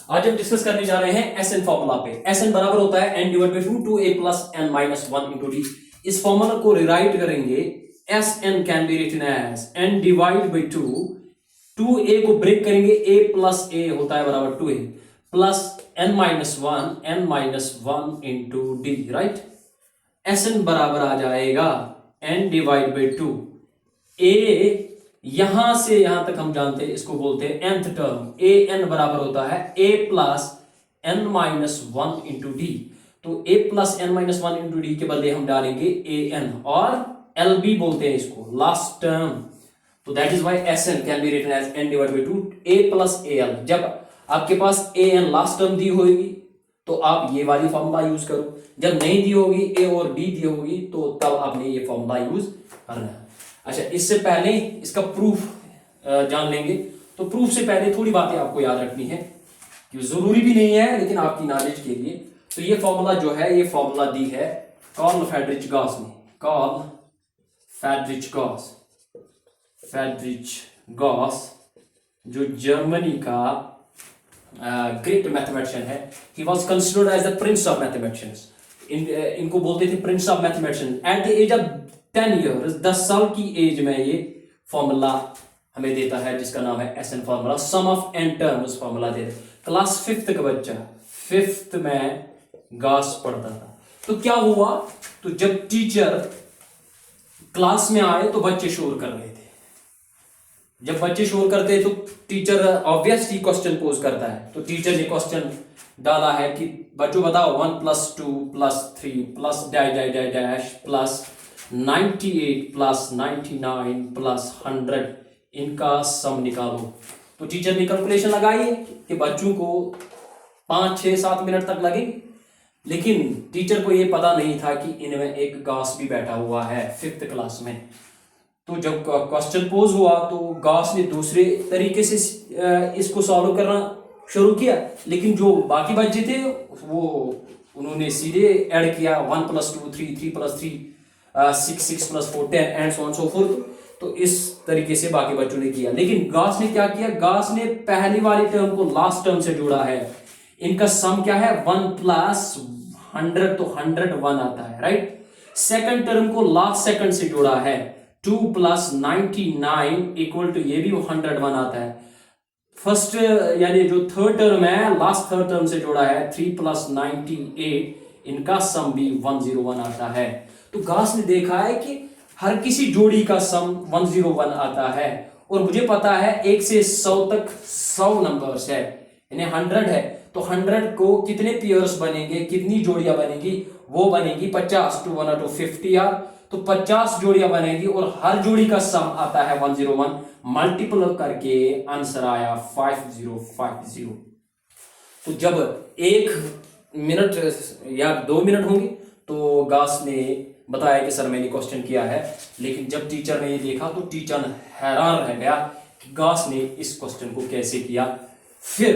आज हम डिस्कस करने जा रहे हैं एस एन फॉर्मूला पे। एस एन बराबर होता है N divide by two A plus N minus one into D. इस फॉर्मूला को रिराइट करेंगे, S N can be written as N divide by two A को ब्रेक करेंगे, ए प्लस ए होता है बराबर to A plus N minus one into D, right. S N बराबर आ जाएगा N divide by two A, यहां से यहां तक हम जानते हैं, इसको बोलते हैं nth टर्म। ए एन बराबर होता है a plus N minus one into D. तो a plus N minus one into D के बदले हम डालेंगे ए एन, और एल बी बोलते हैं इसको, लास्ट टर्म। तो that is Y S N can be written as N divide by two A plus A L. जब आपके पास ए एन लास्ट टर्म दी होगी तो आप ये वाली फॉर्मूला यूज करो, जब नहीं दी होगी ए और डी दी होगी तो तब आपने ये फॉर्मूला यूज करना है। अच्छा, इससे पहले इसका प्रूफ जान लेंगे। तो प्रूफ से पहले थोड़ी बातें आपको याद रखनी है, कि जरूरी भी नहीं है लेकिन आपकी नॉलेज के लिए। तो ये फॉर्मूला जो है, ये फॉर्मूला दी है कार्ल फ्रेडरिच गॉस ने। कार्ल फ्रेडरिच गॉस जो जर्मनी का ग्रेट मैथमेटिशियन है। He was considered as the prince of mathematicians. इनको बोलते थे prince of mathematician. At the age of 10 years, 10 साल की एज में ये फॉर्मूला हमें देता है, जिसका नाम है S N formula. Sum of N terms formula दे रहे। क्लास 5th का बच्चा, 5th में गॉस पढ़ता था। तो क्या हुआ, तो जब टीचर क्लास में आए तो बच्चे शोर कर रहे थे। जब बच्चे शोर करते तो टीचर ऑब्वियसली क्वेश्चन पोज करता है। तो टीचर ने क्वेश्चन डाला है कि बच्चों बताओ 1 + 2 + 3 plus dash plus 98 plus 99 plus 100, इनका सम निकालो। तो टीचर ने कैलकुलेशन लगाई कि बच्चों को 5, 6, 7 मिनट तक लगेंगे, लेकिन टीचर को यह पता नहीं था कि इनमें एक गॉस भी बैठा हुआ है 5th क्लास में। तो जब क्वेश्चन पोज हुआ तो गॉस ने दूसरे तरीके से इसको सॉल्व करना शुरू किया, लेकिन जो बाकी बच्चे थे वो उन्होंने सीधे ऐड किया 1 + 2 3 3 + 3 6 6 + 4 10 and so on so fourth. तो इस तरीके से बाकी बच्चों ने किया, लेकिन गॉस ने क्या किया, गॉस ने पहली वाली टर्म को लास्ट टर्म से जोड़ा है। इनका सम क्या है, 1 + 100, तो 101 आता है, राइट। सेकंड टर्म को लास्ट सेकंड से जोड़ा है, 2 + 99 = ये भी 101 आता है। फर्स्ट यानी जो थर्ड टर्म है, लास्ट थर्ड टर्म से जोड़ा है, 3 + 98, इनका सम भी 101 आता है। तो गॉस ने देखा है कि हर किसी जोड़ी का सम 101 आता है, और मुझे पता है 1 से 100 तक 100 नंबर्स है, यानी 100 है। तो 100 को कितने पेयर्स बनेंगे, कितनी जोड़ियां बनेगी, वो बनेगी 50, 2 1 2 50 यार। तो 50 जोड़ियां बनेगी और हर जोड़ी का सम आता है 101। मल्टीपल करके आंसर आया 5050। तो जब 1 मिनट या 2 मिनट होंगे तो गॉस ने बताया कि सर मैंने क्वेश्चन किया है, लेकिन जब टीचर ने ये देखा तो टीचर हैरान रह गया कि गॉस ने इस क्वेश्चन को कैसे किया। फिर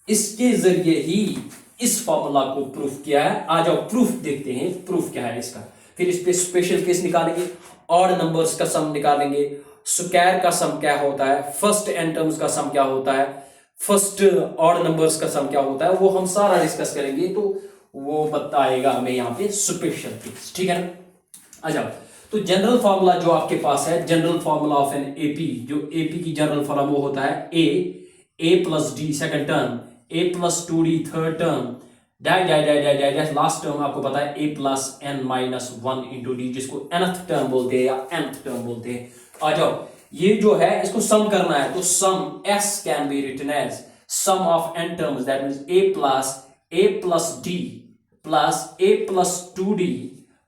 इसके जरिए ही इस फॉर्मूला को प्रूफ किया है। आ जाओ प्रूफ देखते हैं, प्रूफ क्या है इसका। फिर इस पे स्पेशल केस निकालेंगे, ऑड नंबर्स का सम निकालेंगे, स्क्वायर का सम क्या होता है, फर्स्ट एन टर्म्स का सम क्या होता है, फर्स्ट ऑड नंबर्स का सम क्या होता है, वो हम सारा डिस्कस करेंगे। तो वो बताएगा हमें यहाँ पे स्पेशल केस, ठीक है ना। आ जाओ, तो जनरल फॉर्मूला जो आपके पास है, general formula of N AP, जो एपी की जनरल फॉर्मूला वो होता है A plus D second term, a + 2d third term, dash last term आपको पता है a + n - 1 इंटू डी, जिसको nth टर्म बोलते हैं या nth टर्म बोलते हैं। आ जाओ, ये जो है इसको सम करना है, तो sum s can be written as sum of n terms, that means a + d plus a + 2d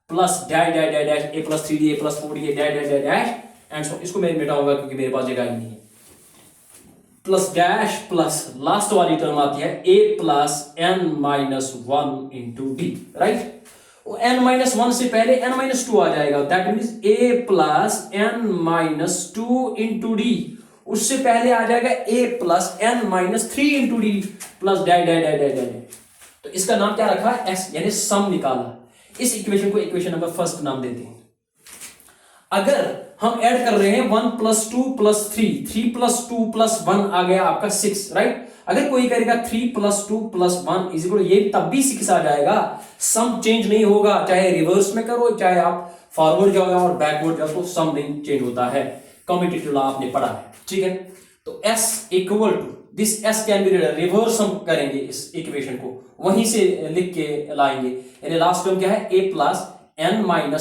plus dash a + 3d a + 4d dash and so. इसको मैं मिटाऊंगा क्योंकि मेरे पास जगह ही नहीं है। प्लस डैश प्लस लास्ट वाली टर्म आती है a + n - 1 into D, right. n - 1 से पहले n - 2 आ जाएगा, that means a + n - 2 into D. उससे पहले आ जाएगा a + n - 3 into D plus dash. तो इसका नाम क्या रखा है, s, यानी सम निकाला। इस इक्वेशन को इक्वेशन नंबर फर्स्ट नाम देते हैं। अगर हम ऐड कर रहे हैं 1 + 2 + 3, 3 + 2 + 1 आ गया आपका 6, राइट। अगर कोई करेगा 3 + 2 + 1 इज इक्वल, ये तब भी 6 आ जाएगा, सम चेंज नहीं होगा, चाहे रिवर्स में करो चाहे आप फॉरवर्ड जाओ और बैकवर्ड जाओ, तो सम नहीं चेंज होता है। कम्यूटेटिव लॉ आपने पढ़ा है, ठीक है। तो S equal to this, S can be reverse हम करेंगे इस इक्वेशन को, वहीं से लिख के लाएंगे। यानी लास्ट टर्म क्या है, A + n - 1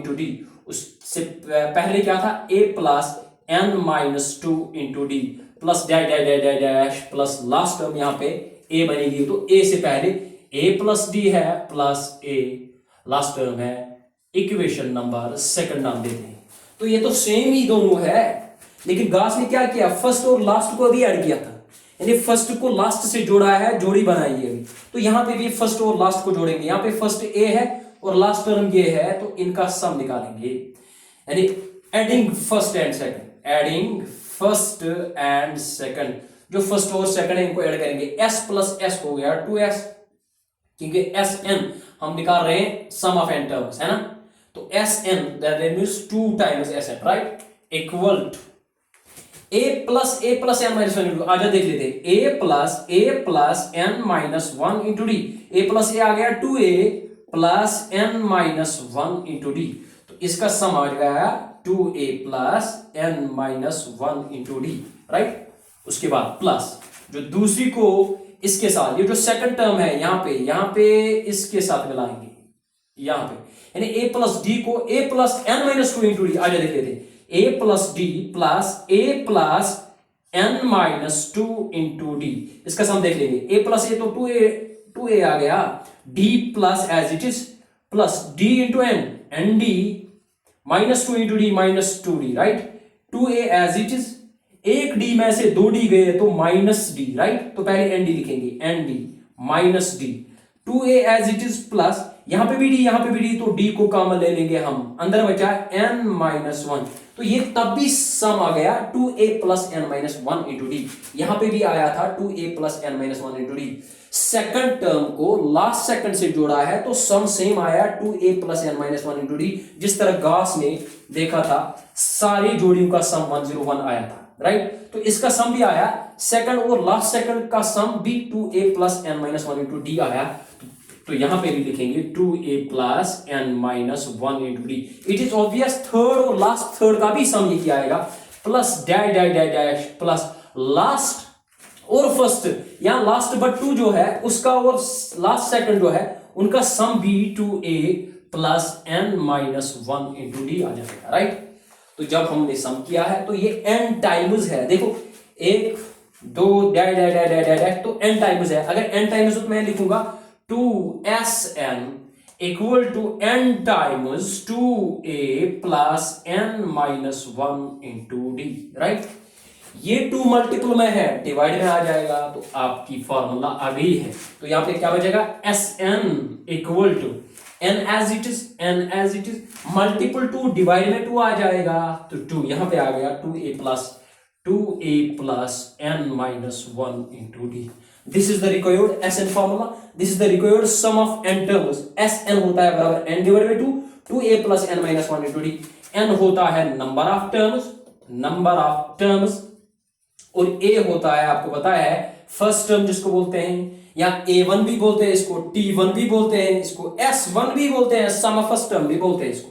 × d, उससे पहले क्या था, A + n - 2 × d plus dash dash dash dash dash plus last term यहाँ पे A बनेगी, तो A से पहले A + d है प्लस A लास्ट टर्म है, इक्वेशन नंबर सेकंड नाम देते हैं। तो ये तो सेम ही दोनों है, लेकिन गॉस ने क्या किया, फर्स्ट और लास्ट को अभी ऐड किया था, यानी फर्स्ट को लास्ट से जोड़ा है, जोड़ी बनाई है अभी। तो यहाँ पे भी फर्स्ट और लास्ट को जोड़ेंगे, यहाँ पे फर्स्ट A है और लास्ट टर्म ये है, तो इनका सम निकालेंगे, यानी adding first and second, adding first and second, जो फर्स्ट और सेकंड है इनको ऐड करेंगे। S + S हो गया 2S, क्योंकि Sn हम निकाल रहे हैं सम ऑफ n टर्म्स, है ना। तो Sn that means 2 times Sn, right, equal to A + n - 1 × आजा देख लेते हैं, A + n - 1 × d, A + A आ गया 2A + n - 1 × d, तो इसका सम आ गया 2A + n - 1 × d, राइट। उसके बाद प्लस जो दूसरी को इसके साथ, ये जो सेकंड टर्म है यहाँ पे इसके साथ मिलाएंगे, यहाँ पे, यानी A + d को A + n - 2 × d, आजा देख लेते हैं, A + d + A + n - 2 × d, इसका सम देख लेंगे। A + A तो 2A आ गया, d plus as it is plus d × n, nd -2 × d -2d, right, 2A as it is, एक d में से 2d गए तो -d, राइट, तो पहले nd लिखेंगे, nd -d, 2A as it is plus यहां पे भी d, यहां पे भी d, तो d को कॉमन ले लेंगे हम, अंदर बचा n - 1, तो ये तब भी सम आ गया 2A + n - 1 × d, यहां पे भी आया था 2A + n - 1 × d, second term को लास्ट सेकंड से जोड़ा है तो सम सेम आया 2A + n - 1 × d, जिस तरह गॉस ने देखा था सारी जोड़ियों का सम 101 आया था, राइट। तो इसका सम भी आया, सेकंड और लास्ट सेकंड का सम भी 2A + n - 1 × d आया, तो यहां पे भी लिखेंगे 2A + n - 1 × d। It is obvious third और लास्ट थर्ड का भी सम ये आएगा, plus dash dash dash dash plus last और फर्स्ट, यहां लास्ट बट 2 जो है उसका और लास्ट सेकंड जो है उनका सम भी 2A + n - 1 × d आ जाएगा, राइट। तो जब हमने सम किया है तो ये n टाइम्स है, देखो 1 2 dash dash dash dash dash, तो n टाइम्स है, अगर n टाइम्स हो तो मैं लिखूंगा 2Sn = n times 2A + n - 1 × d, right. ये 2 मल्टीपल में है, डिवाइड में आ जाएगा, तो आपकी फॉर्मूला आ गई है। तो यहां पे क्या बचेगा, Sn = n as it is multiple 2 divide में 2 आ जाएगा, तो 2 यहां पे आ गया 2A + n - 1 × d। This is the required Sn formula, this is the required sum of n terms. Sn होता है बराबर n / 2, 2A + n - 1 × d, n होता है नंबर ऑफ टर्म्स, और A होता है, आपको पता है, फर्स्ट टर्म जिसको बोलते हैं, या A1 भी बोलते हैं इसको, T1 भी बोलते हैं इसको, S1 भी बोलते हैं, सम ऑफ फर्स्ट टर्म भी बोलते हैं इसको।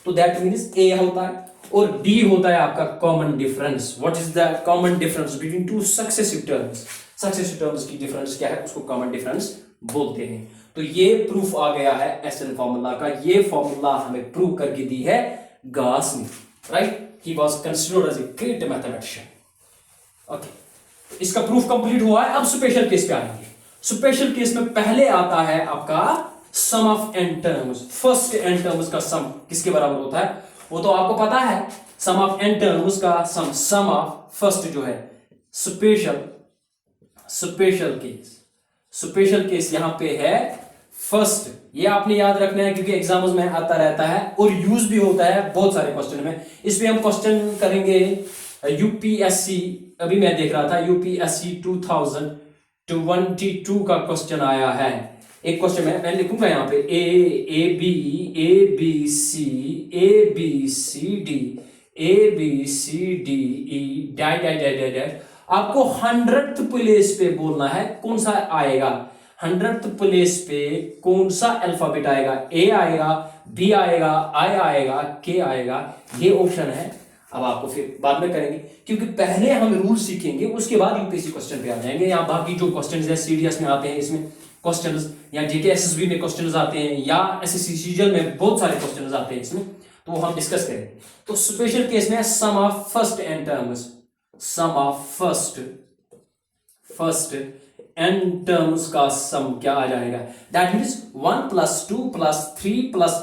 तो दैट मींस A होता है, और D होता है आपका common difference. What is the common difference between 2 successive terms? Successive terms की डिफरेंस क्या है, उसको कॉमन डिफरेंस बोलते हैं। तो ये प्रूफ आ गया है Sn फॉर्मूला का, ये फॉर्मूला हमें प्रूव करके दी है गॉस ने, right. He was considered as a great mathematician. Okay, इसका प्रूफ कंप्लीट हुआ है। अब स्पेशल केस पे आएंगे। स्पेशल केस में पहले आता है आपका sum of n terms. First n terms का सम किसके बराबर होता है, वो तो आपको पता है। सम ऑफ n टर्म्स का सम ऑफ फर्स्ट जो है स्पेशल केस यहां पे है फर्स्ट। ये आपने याद रखना है क्योंकि एग्जाम्स में आता रहता है और यूज भी होता है बहुत सारे क्वेश्चन में। इस पे हम क्वेश्चन करेंगे यूपीएससी, अभी मैं देख रहा था यूपीएससी 2022 का क्वेश्चन आया है। एक क्वेश्चन मैं लिखूंगा यहाँ पे A B C D E dash dash dash dash आपको 100th प्लेस पे बोलना है कौन सा आएगा, 100th प्लेस पे कौन सा अल्फाबेट आएगा, ए आएगा, बी आएगा, आई आएगा, के आएगा, ये ऑप्शन है। अब आपको फिर बाद में करेंगे, क्योंकि पहले हम रूल सीखेंगे उसके बाद यूपीएससी क्वेश्चन पे आ जाएंगे। या बाकी जो क्वेश्चन है सीडीएस में आते हैं, इसमें क्वेश्चंस, या जीके एसएसबी में क्वेश्चंस आते हैं, या एसएससी सीजन में बहुत सारे क्वेश्चंस आते हैं इसमें, तो वो हम डिस्कस करेंगे। तो स्पेशल केस में sum of first N terms, sum of first N terms का सम क्या आ जाएगा, that means 1 + 2 + 3 +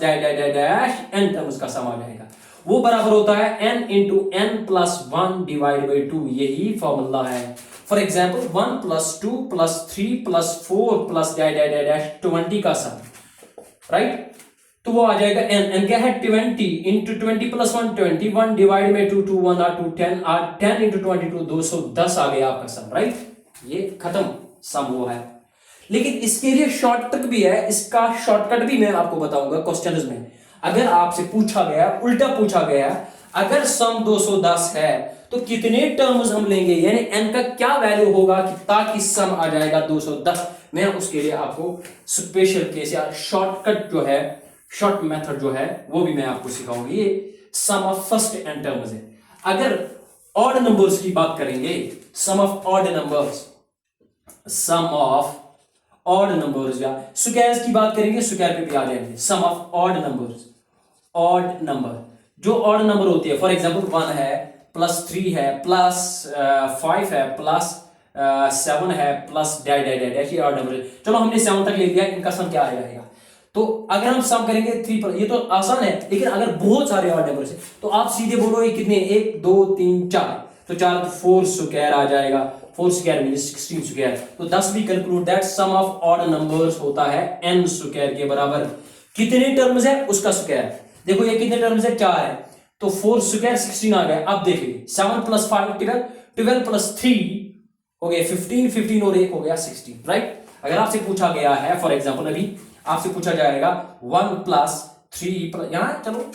dash N terms का सम आ जाएगा। वो बराबर होता है n × n + 1 / 2, यही फॉर्मूला है। फॉर एग्जाम्पल 1 + 2 + 3 + 4 + डैश 20 का सम, राइट। तो वो आ जाएगा n क्या है 20 × 20 + 1 20, 1 / 2 2 1 2 10 10 × 22 210 आ गया आपका सम, राइट। ये खत्म सम हुआ है। लेकिन इसके लिए शॉर्टकट भी है, इसका शॉर्टकट भी मैं आपको बताऊंगा क्वेश्चंस में। अगर आपसे पूछा गया, उल्टा पूछा गया, अगर सम 210 है तो कितने टर्म्स हम लेंगे, यानी n का क्या वैल्यू होगा कि ताकि सम आ जाएगा 210, मैं उसके लिए आपको स्पेशल केस या शॉर्टकट जो है, शॉर्ट मेथड जो है वो भी मैं आपको सिखाऊंगी। ये sum of first N terms है। अगर ऑड नंबर्स की बात करेंगे, sum of odd numbers, sum of odd numbers, या स्क्वायर्स की बात करेंगे, स्क्वायर पे भी आ जाएंगे। Sum of odd numbers, odd number जो ऑड नंबर होती है, फॉर एग्जांपल 1 है, +3 है, +5 है, +7 है, प्लस डैश, ये ऑड नंबर है। चलो हमने 7 तक ले लिया, इनका सम क्या आ जाएगा। तो अगर हम सम करेंगे 3 पर, ये तो आसान है, लेकिन अगर बहुत सारे ऑड नंबर है तो आप सीधे बोलो ये कितने, 1 2 3 4, तो 4 4 स्क्वायर आ जाएगा, 4 स्क्वायर मींस 16 स्क्वायर। तो 10 भी conclude that sum of odd numbers होता है n स्क्वायर के बराबर। कितने टर्म्स है उसका स्क्वायर, देखो ये कितने टर्म्स है 4 है, तो 4 स्क्वायर 16 आ गया। अब देखिए 7 + 5 12, 12 + 3 हो गया 15, 15 और 1 हो गया 16, राइट। अगर आपसे पूछा गया है, फॉर एग्जांपल अभी आपसे पूछा जाएगा 1 + 3 यहां चलो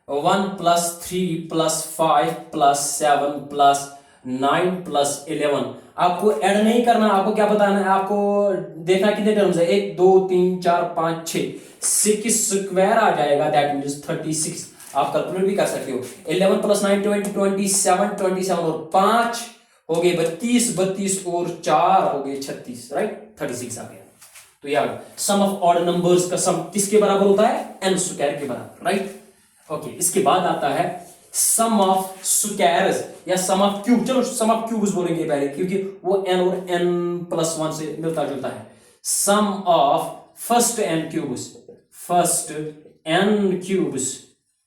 1 + 3 + 5 + 7 + 9 + 11, आपको ऐड नहीं करना, आपको क्या बताना है, आपको देखना कितने टर्म्स है, 1 2 3 4 5 6 स्क्वायर आ जाएगा, दैट मींस 36। आप कैलकुलेट भी कर सकते हो। 11 + 9 20 27 27 और 5 हो गए 32 32 और 4 हो गए 36, राइट, 36 आ गया। तो यार सम ऑफ ऑड नंबर्स का सम किसके बराबर होता है, n स्क्वायर के बराबर, राइट। ओके, इसके बाद आता है सम ऑफ स्क्वायर्स या सम ऑफ क्यूब। चलो सम ऑफ क्यूब्स बोलेंगे पहले, क्योंकि वो n और n+1 से मिलता जुलता है। Sum of first n cubes, first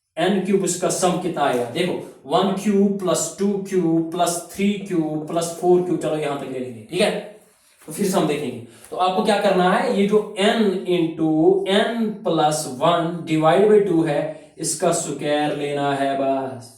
n cubes का सम कितना आएगा, देखो 1 क्यूब + 2 क्यूब + 3 क्यूब + 4 क्यूब, चलो यहां तक ले लेंगे, ठीक है। तो फिर से हम देखेंगे, तो आपको क्या करना है, ये जो n × n+1 / 2 है, इसका स्क्वायर लेना है बस।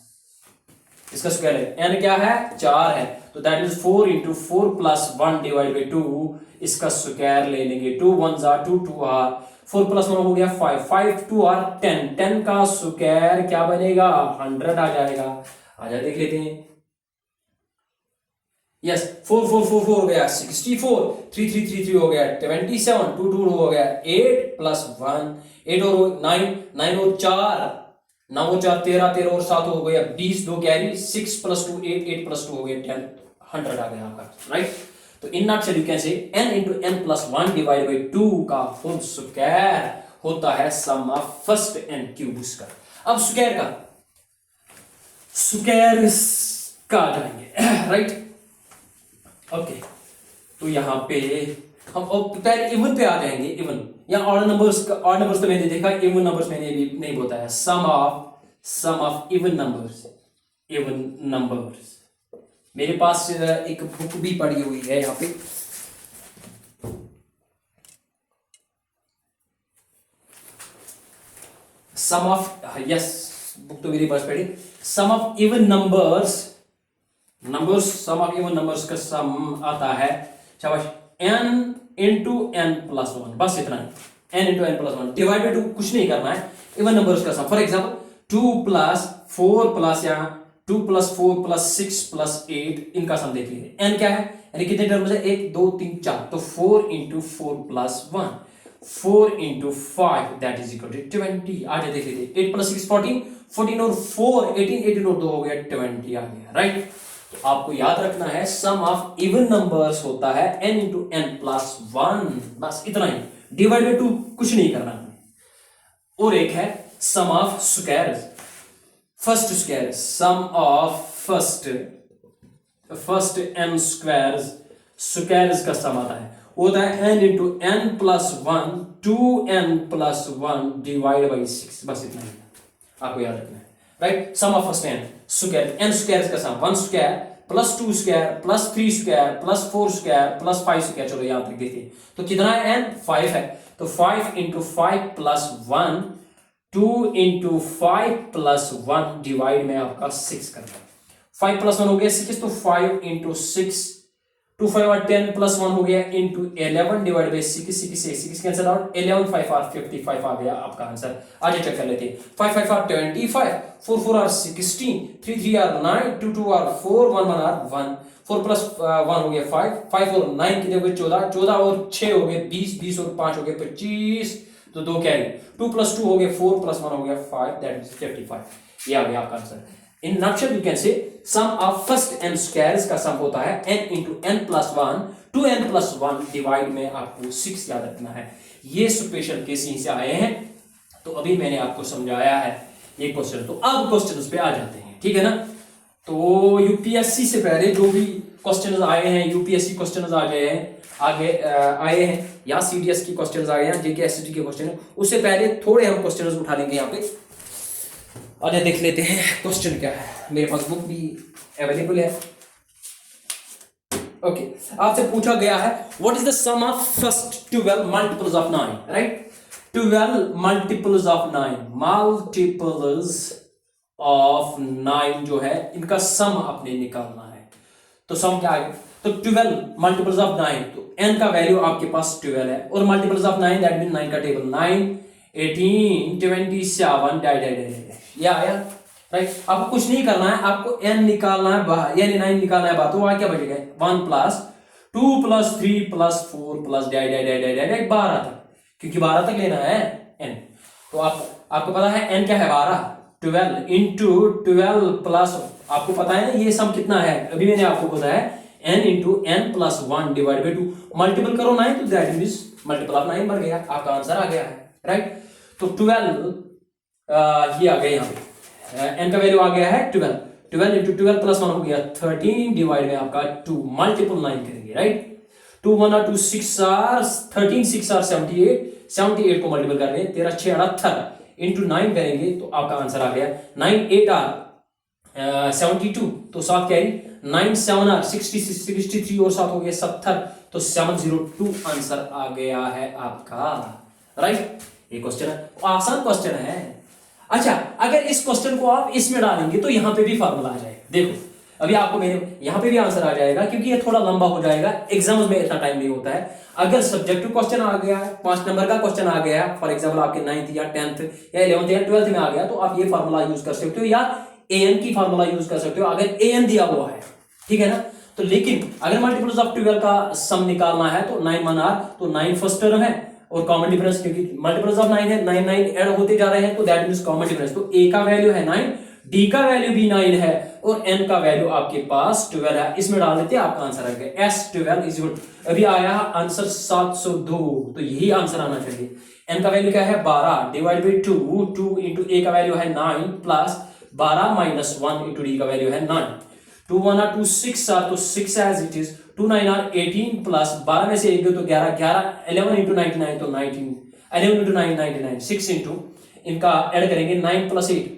इसका स्क्वायर है, n क्या है 4 है, तो दैट इज 4 × 4 + 1 / 2, इसका स्क्वायर ले लेंगे। 2 1 2 2 r, 4 + 1 हो गया 5, 5 2 r 10, 10 का स्क्वायर क्या बनेगा 100 आ जाएगा। आजा देख लेते हैं। यस 4 4 4 4 हो गया 64, 3 3 3 3 हो गया 27, 2 2 हो गया 8 + 1 8 और 9 9 और 4 9 और 4 13 13 और 7 हो गया 20, 2 कैरी 6 + 2 8 8 + 2 हो गया 10, 100 आ गया आपका, राइट। तो इन नटशेल यू कैन से n × n+1 / 2 का होल स्क्वायर होता है sum of first n cubes का। अब स्क्वायर का आ जाएंगे, राइट। ओके, तो यहां पे हम पहले इवन पे आ जाएंगे। इवन या ऑड नंबर्स तो मैंने देखा, इवन नंबर्स मैंने भी नहीं बताया। सम ऑफ इवन नंबर्स मेरे पास एक बुक भी पड़ी हुई है यहाँ पे, सम ऑफ, यस बुक तो मेरे पास पड़ी, sum of even numbers, sum of even numbers का सम आता है, शाबाश, n × n+1, बस इतना ही, n × n+1 / 2, कुछ नहीं करना है। इवन नंबर्स का सम, फॉर एग्जांपल 2 + 4 + यहाँ 2 + 4 + 6 + 8 इनका सम देख लीजिए। n क्या है, यानी कितने टर्म्स है, 1 2 3 4, तो 4 × 4 + 1, 4 × 5 दैट इज इक्वल टू 20। आगे देख लीजिए, 8 + 6 14, 14 और 4 18, 18 और 2 हो गया 20 आ गया, राइट। तो आपको याद रखना है सम ऑफ इवन नंबर्स होता है n × n + 1, बस इतना ही, डिवाइड बाय 2 कुछ नहीं करना है। और एक है sum of squares, first square, sum of first n squares, squares का सम आता है, होता है n × n + 1, 2n + 1 divide by 6, बस इतना ही आपको याद रखना है, right. Sum of first n square, n squares का sum 1 square + 2 square + 3 square + 4 square + 5 square, चलो याद रख देते हैं। तो कितना है n, 5 है, तो 5 × 5 + 1, 2 × 5 + 1 डिवाइड में आपका 6 करता है। 5 + 1 हो गया 6, तो 5 × 6, 2 5 और 10 + 1 हो गया × 11 डिवाइड बाई 6, 6 से 6 कैंसिल आउट, 11 5 और 55 आ गया आपका आंसर। आगे चेक कर लेते हैं, 5 5 और 25, 4 4 और 16, 3 3 और 9, 2 2 और 4, 1 1 और 1, 4 + 1 हो गया 5, 5 और 9 कितने हो गए 14, 14 और 6 हो गए 20, 20 और 5 हो गए 25, तो 2 कैरी, 2 + 2 हो गया 4 + 1 हो गया 5, दैट इज 55। ये आ गया आपका answer. In nutshell you can say sum of first n squares का सम होता है n × n + 1, 2n + 1 डिवाइड में आपको 6 याद रखना है। ये स्पेशल केस यहीं से आए हैं, तो अभी मैंने आपको समझाया है ये क्वेश्चन। तो अब क्वेश्चंस पे आ जाते हैं, ठीक है ना। तो यूपीएससी से पहले जो भी क्वेश्चंस आए हैं, यूपीएससी क्वेश्चंस आ गए हैं, आगे आए हैं, या सीडीएस की क्वेश्चंस आ गए हैं, जेके एसएसटी के क्वेश्चन, उससे पहले थोड़े हम क्वेश्चंस उठा लेंगे यहाँ पे। आगे देख लेते हैं क्वेश्चन क्या है, मेरे पास बुक भी अवेलेबल है। ओके, आपसे पूछा गया है what is the sum of first 12 multiples of 9, right. 12 multiples of 9, मल्टीपल्स ऑफ 9 जो है इनका सम आपने निकालना है। तो सम क्या है, तो 12 मल्टीपल्स ऑफ 9, तो n का वैल्यू आपके पास 12 है, और मल्टीपल्स ऑफ 9 दैट मीन 9 का टेबल, 9 18 27 डाई ये आया, राइट। आपको कुछ नहीं करना है, आपको n निकालना है बाहर, यानी 9 निकालना है बाहर, तो वहां क्या बचेगा 1 + 2 + 3 + 4 + डाई 12 तक, क्योंकि 12 तक लेना है n। तो आपको पता है n क्या है 12, 12 × 12 प्लस, आपको पता है ना ये सम कितना है, अभी मैंने आपको बताया n × n + 1 divide by 2, multiple करो 9 तो दैट मींस मल्टीपल ऑफ 9 बन गया, आपका आंसर आ गया है, राइट। तो 12 ये आ गया यहाँ पे, n का वैल्यू आ गया है 12, 12 × 12 + 1 हो गया 13 डिवाइड में आपका 2, मल्टीपल 9 करेंगे, राइट। 2 1 और 2 6 आर 13, 6 आर 78, 78 को मल्टीपल कर रहे हैं, 13 6 78 × 9 करेंगे तो आपका आंसर आ गया 9 8 आर 72, तो 7 कैरी, 9 7 आर 63 और 7 हो गया 70, तो 702 आंसर आ गया है आपका, राइट। ये क्वेश्चन है, आसान क्वेश्चन है। अच्छा, अगर इस क्वेश्चन को आप इसमें डालेंगे तो यहां पे भी फार्मूला आ जाएगा, देखो अभी आपको मेरे यहां पे भी आंसर आ जाएगा, क्योंकि ये थोड़ा लंबा हो जाएगा, एग्जाम्स में इतना टाइम नहीं होता है। अगर सब्जेक्टिव क्वेश्चन आ गया है, 5 नंबर का क्वेश्चन आ गया है, फॉर एग्जाम्पल आपके 9th या 10th या 11th या 12th में आ गया, तो आप ये फार्मूला यूज कर सकते हो, या an की फार्मूला यूज कर सकते हो अगर an दिया हुआ है, ठीक है ना। तो लेकिन अगर मल्टीपल्स ऑफ 12 का सम निकालना है तो 9 1 आर, तो 9 फर्स्ट टर्म है और कॉमन डिफरेंस, क्योंकि मल्टीपल्स ऑफ 9 है, 9 9 ऐड होते जा रहे हैं, तो दैट मींस कॉमन डिफरेंस, तो a का वैल्यू है 9, d का वैल्यू भी 9 है, और n का वैल्यू आपके पास 12 है, इसमें डाल देते हैं, आपका आंसर आ गया S12 इज इक्वल, अभी आया आंसर 702, तो यही आंसर आना चाहिए। n का वैल्यू क्या है 12 डिवाइड बाई 2, 2 × a का वैल्यू है 9 प्लस 12 - 1 × d का वैल्यू है 9, 2 1 और 2 6 आर, तो 6 as it is, 2 9 are 18 plus 12 में से 1 तो 11 11, 11 × 99 तो 19, 11 × 9 99, 6 इंटू इनका ऐड करेंगे 9 + 8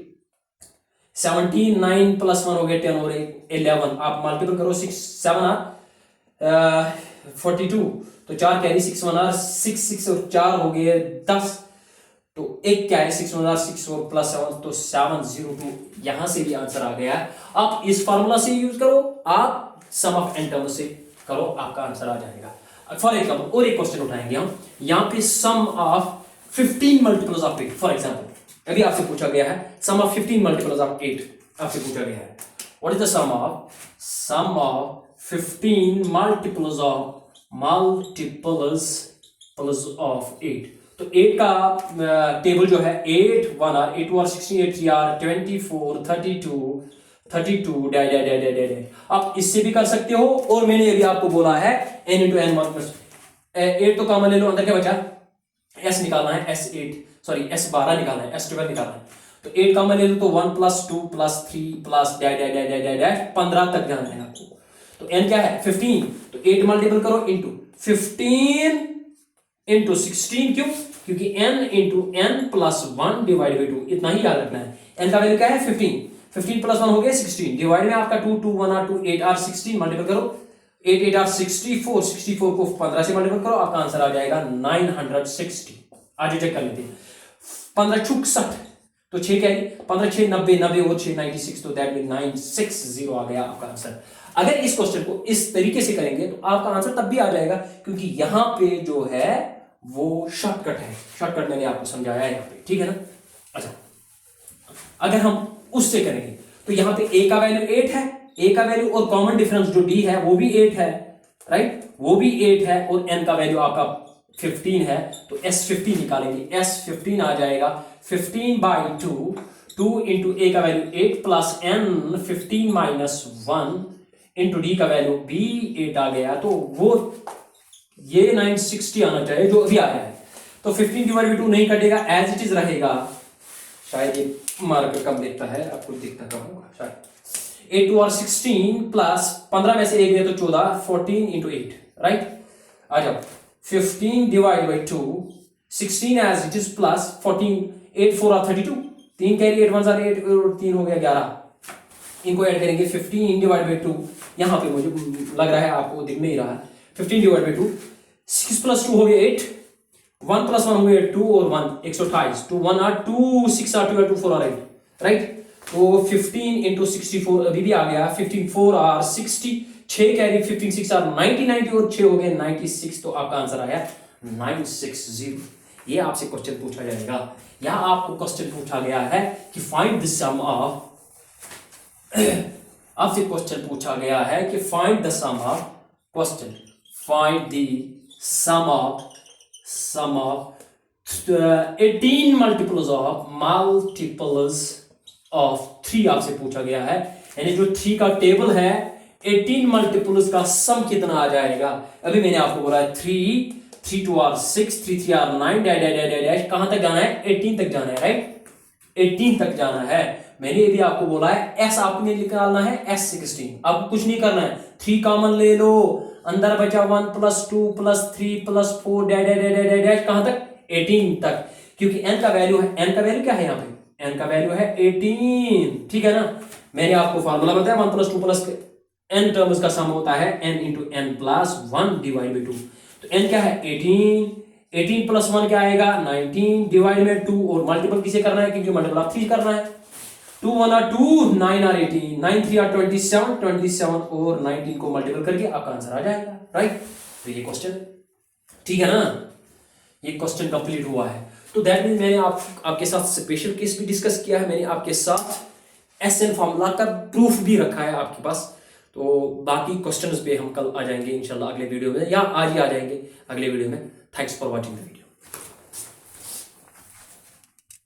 17, 9 + 1 हो गया 10 और 11, आप मल्टीपल करो 6 7 आर 42, तो 4 कैरी 6 1 आर 6 6 और 4 हो गए 10, तो एक क्या है 6 1 आर 6 और प्लस 7, तो 702, यहां से भी आंसर आ गया। आप इस फार्मूला से यूज करो, आप सम ऑफ n टर्म से करो, आपका आंसर आ जाएगा। फॉर एग्जाम्पल और एक क्वेश्चन उठाएंगे हम, यहाँ पे sum of 15 multiples of 8, for example अभी आपसे पूछा गया है सम ऑफ 15 मल्टीपल्स ऑफ 8 आपसे पूछा गया है, what is the sum of 15 multiples of 8। तो 8 का टेबल जो है 8 1 are 8 2 are 16 8 3 are 24 32 dash dash dash dash dash. आप इससे भी कर सकते हो, और मैंने ये भी आपको बोला है n इंटू एन 1 प्लस 8 तो कॉमन ले लो, अंदर क्या बचा s निकालना है, S12 निकालना है, S12 निकालना है। तो 8 कॉमन ले लो तो 1 plus 2 plus 3 plus dash dash dash dash dash 15 तक जाना है आपको। तो n क्या है 15, तो 8 मल्टीपल करो इंटू 15 इंटू 16, क्यों? क्योंकि n into n plus 1 divide by 2, इतना ही याद रखना है। n का वैल्यू क्या है 15 प्लस 1 हो गया 16, डिवाइड में आपका 2 2 1 आर 2 8 आर 16 मल्टीपल करो, 8 8 आर 64 को 15 से मल्टीपल करो, आपका आंसर आ जाएगा 960। आज चेक कर लेते हैं। 15 छुक 60, तो 6 क्या है 15 6 90 90 और 6 96, तो दैट मीन 960 आ गया आपका आंसर। अगर इस क्वेश्चन को इस तरीके से करेंगे तो आपका आंसर तब भी आ जाएगा, क्योंकि यहां पे जो है वो शॉर्टकट है। शॉर्टकट मैंने आपको समझाया है यहाँ पे, ठीक है ना। अच्छा, अगर हम उससे करेंगे तो यहाँ पे a का वैल्यू 8 है, a का वैल्यू और कॉमन डिफरेंस जो d है वो भी 8 है, राइट, वो भी 8 है, और n का वैल्यू आपका 15 है, तो S15 निकालेंगे। S15 आ जाएगा 15 बाई 2 इंटू a का value 8 plus n 15 minus 1 into d का वैल्यू भी 8 आ गया, तो वो ये 960 आना चाहिए जो अभी आया है। तो 15 डिवाइड बाई 2 नहीं कटेगा, एज इट इज रहेगा। शायद ये मार्कर कम दिखता है, आपको दिखता कम होगा शायद। 8 2 आर 16 प्लस 15 में से 1 गया तो 14, 14 इंटू 8, राइट। आ जाओ 15 divide by 2 16 as it is plus 14 8 4 are 32, 3 carry 8 1 are 8 और 3 हो गया 11। इनको ऐड करेंगे 15 डिवाइड बाई 2, यहाँ पे मुझे लग रहा है आपको दिख नहीं रहा है। 15 डिवाइड बाई 2, 6 प्लस 2 हो गया 8, 1 प्लस 1 हो गया 2 और 1 128, 2 1 आर 2 6 आर 2 2 4 आर 8, राइट। तो 15 इंटू 64 अभी भी आ गया, 15 4 आर 60, 6 कैरी 15 6 आर 90 90 और 6 हो गए 96, तो आपका आंसर आया 960। ये आपसे क्वेश्चन पूछा जाएगा, यहां आपको क्वेश्चन पूछा गया है कि फाइंड द सम ऑफ आपसे क्वेश्चन पूछा गया है कि find the sum of question find the sum of 18 multiples of 3 आपसे पूछा गया है। यानी जो 3 का टेबल है 18 मल्टीपल्स का सम कितना आ जाएगा। अभी मैंने आपको बोला है 3 3 2 are 6 3 3 are 9 dash dash dash dash, कहां तक जाना है 18 तक जाना है, राइट, 18 तक जाना है। मैंने ये भी आपको बोला है s आपने निकालना है S16, अब कुछ नहीं करना है, 3 कॉमन ले लो, अंदर बचा 1 plus 2 plus 3 plus 4 dash dash dash dash कहां तक 18 तक, क्योंकि n का वैल्यू है, n का वैल्यू क्या है यहाँ पे, n का वैल्यू है 18, ठीक है ना। मैंने आपको फार्मूला बताया 1 प्लस 2 प्लस n टर्म्स का सम होता है n into n plus 1 divide by 2। तो n क्या है 18 प्लस 1 क्या आएगा 19 डिवाइड में 2, और मल्टीपल किसे करना है क्योंकि मल्टीपल ऑफ 3 करना है। 2 1 आर 2 9 आर 18 9 3 आर 27 और 19 को मल्टीपल करके आपका आंसर आ जाएगा, राइट। तो ये क्वेश्चन ठीक है ना, ये क्वेश्चन कंप्लीट हुआ है। तो दैट मीन मैंने आपके साथ स्पेशल केस भी डिस्कस किया है, मैंने आपके साथ SN फॉर्मूला का प्रूफ भी रखा है आपके पास। तो बाकी क्वेश्चंस पे हम कल आ जाएंगे इंशाल्लाह अगले वीडियो में, या आज ही आ जाएंगे अगले वीडियो में। Thanks for watching the video.